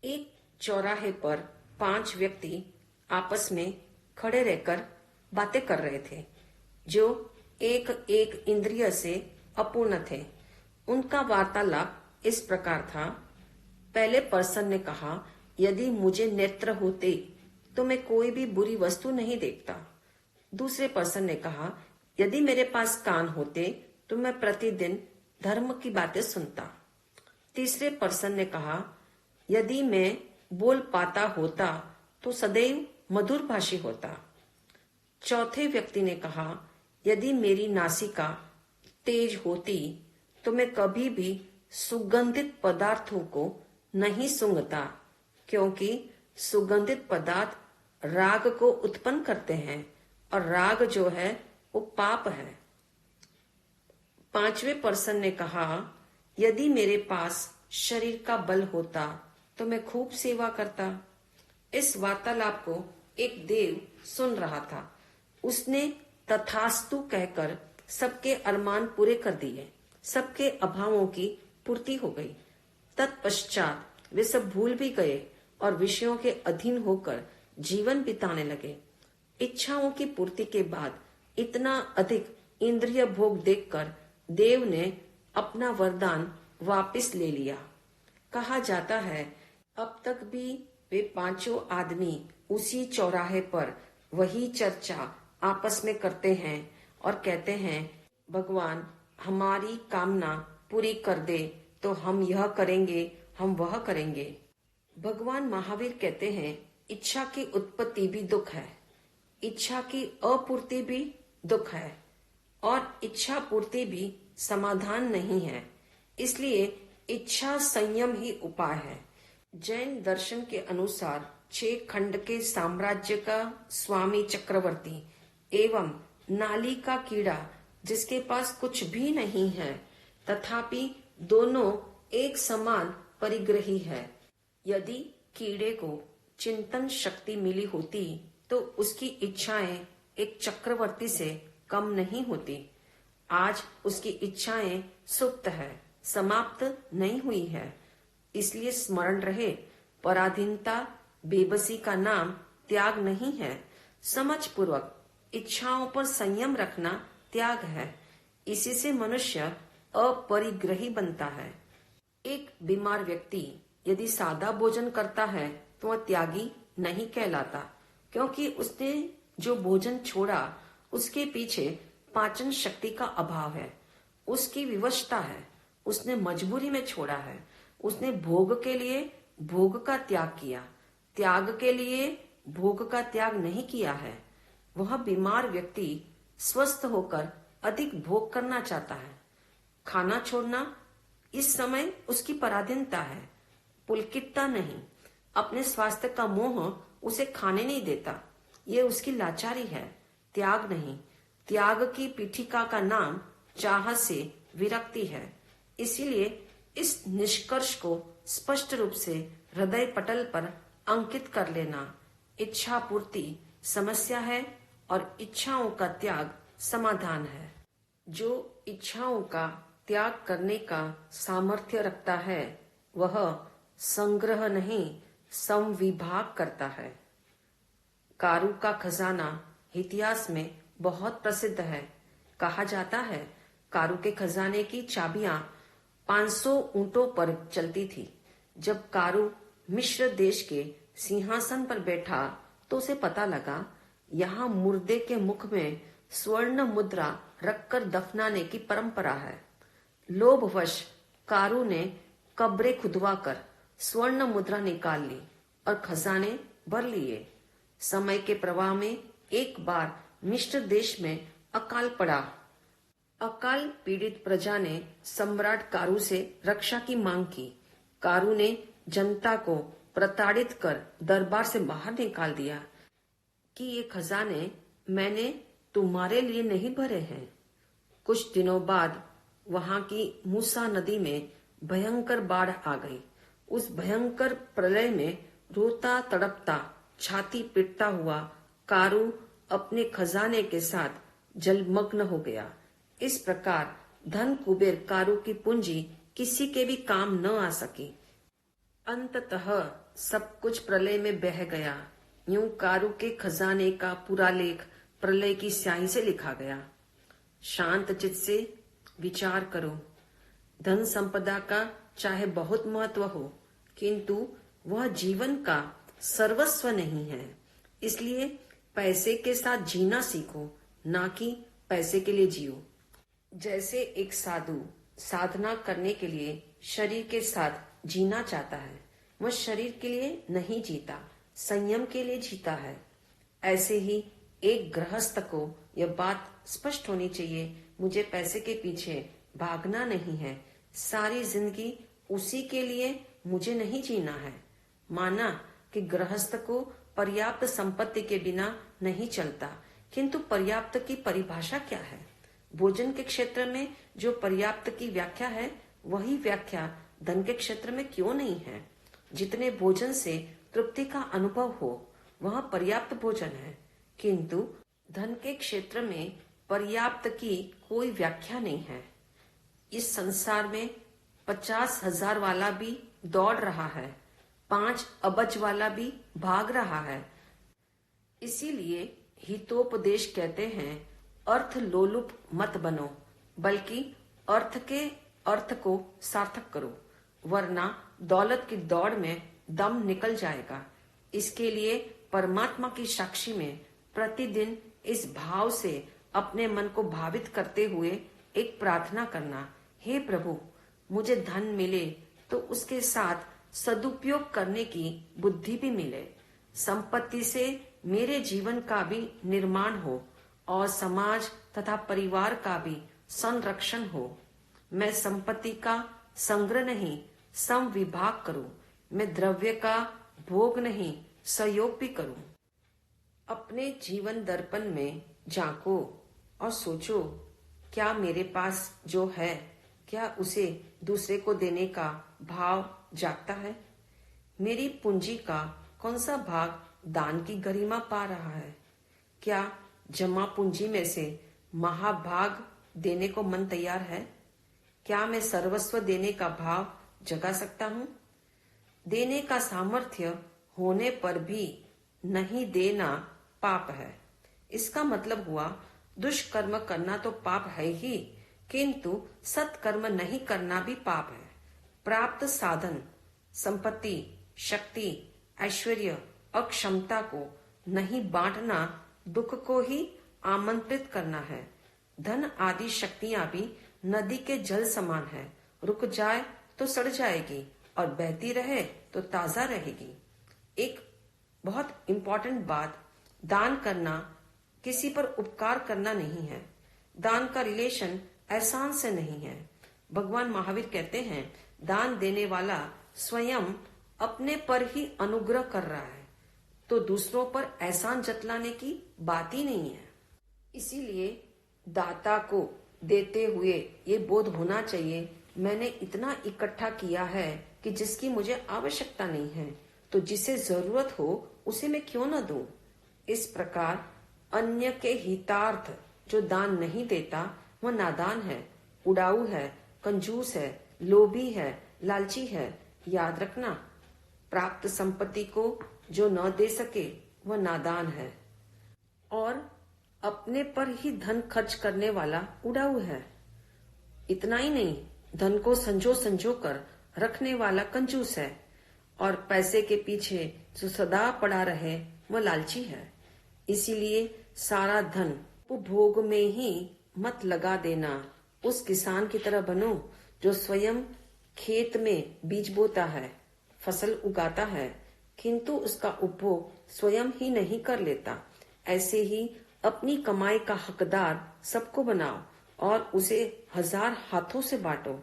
एक चौराहे पर 5 व्यक्ति आपस में खड़े रहकर बातें कर रहे थे, जो एक एक इंद्रिय से अपूर्ण थे। उनका वार्तालाप इस प्रकार था। पहले पर्सन ने कहा, यदि मुझे नेत्र होते तो मैं कोई भी बुरी वस्तु नहीं देखता। दूसरे पर्सन ने कहा, यदि मेरे पास कान होते तो मैं प्रतिदिन धर्म की बातें सुनता। तीसरे पर्सन ने कहा, यदि मैं बोल पाता होता तो सदैव मधुर भाषी होता। चौथे व्यक्ति ने कहा, यदि मेरी नासिका तेज होती तो मैं कभी भी सुगंधित पदार्थों को नहीं सूंघता, क्योंकि सुगंधित पदार्थ राग को उत्पन्न करते हैं और राग जो है वो पाप है। पांचवें पर्सन ने कहा, यदि मेरे पास शरीर का बल होता तो मैं खूब सेवा करता। इस वार्तालाप को एक देव सुन रहा था। उसने तथास्तु कहकर सबके अरमान पूरे कर दिए। सबके अभावों की पूर्ति हो गई। तत्पश्चात वे सब भूल भी गए और विषयों के अधीन होकर जीवन बिताने लगे। इच्छाओं की पूर्ति के बाद इतना अधिक इंद्रिय भोग देखकर देव ने अपना वरदान वापस ले लिया। कहा जाता है, अब तक भी वे 5 आदमी उसी चौराहे पर वही चर्चा आपस में करते हैं और कहते हैं, भगवान हमारी कामना पूरी कर दे तो हम यह करेंगे, हम वह करेंगे। भगवान महावीर कहते हैं, इच्छा की उत्पत्ति भी दुख है, इच्छा की अपूर्ति भी दुख है और इच्छा पूर्ति भी समाधान नहीं है। इसलिए इच्छा संयम ही उपाय है। जैन दर्शन के अनुसार 6 खंड के साम्राज्य का स्वामी चक्रवर्ती एवं नाली का कीड़ा जिसके पास कुछ भी नहीं है, तथापि दोनों एक समान परिग्रही है। यदि कीड़े को चिंतन शक्ति मिली होती तो उसकी इच्छाएं एक चक्रवर्ती से कम नहीं होती। आज उसकी इच्छाएं सुप्त है, समाप्त नहीं हुई है। इसलिए स्मरण रहे, पराधीनता बेबसी का नाम त्याग नहीं है। समझ पूर्वक इच्छाओं पर संयम रखना त्याग है। इसी से मनुष्य अपरिग्रही बनता है। एक बीमार व्यक्ति यदि सादा भोजन करता है तो वह त्यागी नहीं कहलाता, क्योंकि उसने जो भोजन छोड़ा उसके पीछे पाचन शक्ति का अभाव है, उसकी विवशता है, उसने मजबूरी में छोड़ा है। उसने भोग के लिए भोग का त्याग किया, त्याग के लिए भोग का त्याग नहीं किया है। वह बीमार व्यक्ति स्वस्थ होकर अधिक भोग करना चाहता है। खाना छोड़ना इस समय उसकी पराधीनता है, पुलकितता नहीं। अपने स्वास्थ्य का मोह उसे खाने नहीं देता, ये उसकी लाचारी है, त्याग नहीं। त्याग की पीठिका का नाम चाह से विरक्ति है। इसीलिए इस निष्कर्ष को स्पष्ट रूप से हृदय पटल पर अंकित कर लेना। इच्छा पूर्ति समस्या है और इच्छाओं का त्याग समाधान है। जो इच्छाओं का त्याग करने का सामर्थ्य रखता है वह संग्रह नहीं संविभाग करता है। कारू का खजाना इतिहास में बहुत प्रसिद्ध है। कहा जाता है, कारू के खजाने की चाबियां 500 ऊंटों पर चलती थी। जब कारू मिस्र देश के सिंहासन पर बैठा तो उसे पता लगा, यहाँ मुर्दे के मुख में स्वर्ण मुद्रा रखकर दफनाने की परंपरा है। लोभवश कारू ने कब्रें खुदवाकर स्वर्ण मुद्रा निकाल ली और खजाने भर लिए। समय के प्रवाह में एक बार मिस्र देश में अकाल पड़ा। अकाल पीड़ित प्रजा ने सम्राट कारू से रक्षा की मांग की। कारू ने जनता को प्रताड़ित कर दरबार से बाहर निकाल दिया कि ये खजाने मैंने तुम्हारे लिए नहीं भरे हैं। कुछ दिनों बाद वहां की मूसा नदी में भयंकर बाढ़ आ गई। उस भयंकर प्रलय में रोता तड़पता छाती पीटता हुआ कारू अपने खजाने के साथ जलमग्न हो गया। इस प्रकार धन कुबेर कारू की पूंजी किसी के भी काम न आ सकी। अंततः सब कुछ प्रलय में बह गया। यूं कारू के खजाने का पूरा लेख प्रलय की स्याही से लिखा गया। शांत चित्त से विचार करो। धन संपदा का चाहे बहुत महत्व हो, किंतु वह जीवन का सर्वस्व नहीं है। इसलिए पैसे के साथ जीना सीखो, ना कि पैसे के लिए जियो। जैसे एक साधु साधना करने के लिए शरीर के साथ जीना चाहता है, वह शरीर के लिए नहीं जीता, संयम के लिए जीता है। ऐसे ही एक गृहस्थ को यह बात स्पष्ट होनी चाहिए, मुझे पैसे के पीछे भागना नहीं है, सारी जिंदगी उसी के लिए मुझे नहीं जीना है। माना कि गृहस्थ को पर्याप्त संपत्ति के बिना नहीं चलता, किंतु पर्याप्त की परिभाषा क्या है? भोजन के क्षेत्र में जो पर्याप्त की व्याख्या है, वही व्याख्या धन के क्षेत्र में क्यों नहीं है? जितने भोजन से तृप्ति का अनुभव हो, वह पर्याप्त भोजन है, किंतु धन के क्षेत्र में पर्याप्त की कोई व्याख्या नहीं है। इस संसार में 50,000 वाला भी दौड़ रहा है, 5 अबज वाला भी भाग रहा है। इसीलिए हितोपदेश कहते हैं, अर्थ लोलुप मत बनो, बल्कि अर्थ को सार्थक करो, वरना दौलत की दौड़ में दम निकल जाएगा। इसके लिए परमात्मा की साक्षी में प्रतिदिन इस भाव से अपने मन को भावित करते हुए एक प्रार्थना करना, हे प्रभु, मुझे धन मिले तो उसके साथ सदुपयोग करने की बुद्धि भी मिले, संपत्ति से मेरे जीवन का भी निर्माण हो और समाज तथा परिवार का भी संरक्षण हो। मैं संपत्ति का संग्रह नहीं, समविभाग करूं। मैं द्रव्य का भोग नहीं, सहयोग भी करूं। अपने जीवन दर्पण में झांको और सोचो, क्या मेरे पास जो है, क्या उसे दूसरे को देने का भाव जागता है? मेरी पूंजी का कौन सा भाग दान की गरिमा पा रहा है? क्या जमा पूंजी में से महाभाग देने को मन तैयार है? क्या मैं सर्वस्व देने का भाव जगा सकता हूँ? देने का सामर्थ्य होने पर भी नहीं देना पाप है। इसका मतलब हुआ, दुष्कर्म करना तो पाप है ही, किंतु सत्कर्म नहीं करना भी पाप है। प्राप्त साधन, संपत्ति, शक्ति, ऐश्वर्य और क्षमता को नहीं बांटना दुख को ही आमंत्रित करना है। धन आदि शक्तियां भी नदी के जल समान है, रुक जाए तो सड़ जाएगी और बहती रहे तो ताजा रहेगी। एक बहुत इंपॉर्टेंट बात, दान करना किसी पर उपकार करना नहीं है। दान का रिलेशन एहसान से नहीं है। भगवान महावीर कहते हैं, दान देने वाला स्वयं अपने पर ही अनुग्रह कर रहा है, तो दूसरों पर एहसान जतलाने की बात ही नहीं है। इसीलिए दाता को देते हुए ये बोध होना चाहिए, मैंने इतना इकट्ठा किया है कि जिसकी मुझे आवश्यकता नहीं है, तो जिसे जरूरत हो उसे मैं क्यों न दूं। इस प्रकार अन्य के हितार्थ जो दान नहीं देता, वह नादान है, उड़ाऊ है, कंजूस है, लोभी है, लालची है। याद रखना, प्राप्त संपत्ति को जो न दे सके वह नादान है, और अपने पर ही धन खर्च करने वाला उड़ाऊ है। इतना ही नहीं, धन को संजो कर रखने वाला कंजूस है, और पैसे के पीछे जो सदा पड़ा रहे वह लालची है। इसीलिए सारा धन उपभोग में ही मत लगा देना। उस किसान की तरह बनो जो स्वयं खेत में बीज बोता है, फसल उगाता है, किंतु उसका उपभोग स्वयं ही नहीं कर लेता। ऐसे ही अपनी कमाई का हकदार सबको बनाओ और उसे 1000 हाथों से बांटो।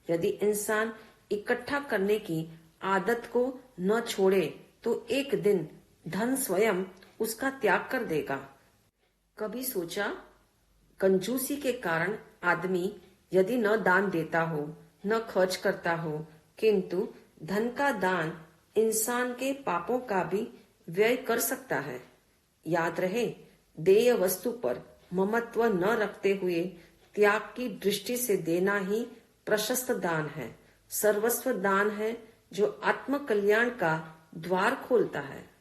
यदि इंसान इकट्ठा करने की आदत को न छोड़े तो एक दिन धन स्वयं उसका त्याग कर देगा। कभी सोचा, कंजूसी के कारण आदमी यदि न दान देता हो, न खर्च करता हो, किंतु धन का दान इंसान के पापों का भी व्यय कर सकता है। याद रहे, देय वस्तु पर ममत्व न रखते हुए त्याग की दृष्टि से देना ही प्रशस्त दान है, सर्वस्व दान है, जो आत्म कल्याण का द्वार खोलता है।